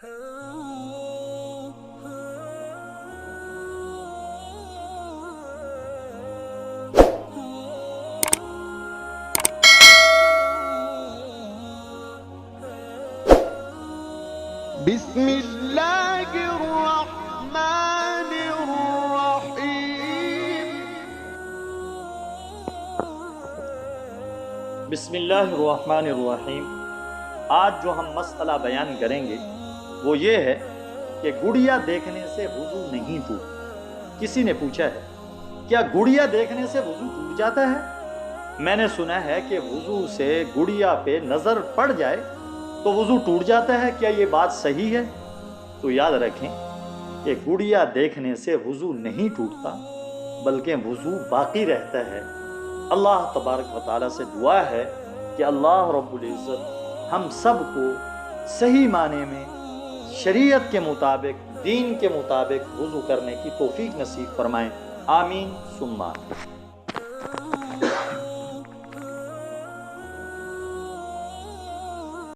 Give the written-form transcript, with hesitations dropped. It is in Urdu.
بسم اللہ الرحمن الرحیم۔ بسم اللہ الرحمن الرحیم۔ آج جو ہم مسئلہ بیان کریں گے وہ یہ ہے کہ گڑیا دیکھنے سے وضو نہیں ٹوٹتا۔ کسی نے پوچھا ہے کیا گڑیا دیکھنے سے وضو ٹوٹ جاتا ہے؟ میں نے سنا ہے کہ وضو سے گڑیا پہ نظر پڑ جائے تو وضو ٹوٹ جاتا ہے، کیا یہ بات صحیح ہے؟ تو یاد رکھیں کہ گڑیا دیکھنے سے وضو نہیں ٹوٹتا بلکہ وضو باقی رہتا ہے۔ اللہ تبارک و تعالیٰ سے دعا ہے کہ اللہ رب العزت ہم سب کو صحیح معنی میں شریعت کے مطابق، دین کے مطابق وضو کرنے کی توفیق نصیب فرمائیں، آمین ثم آمین۔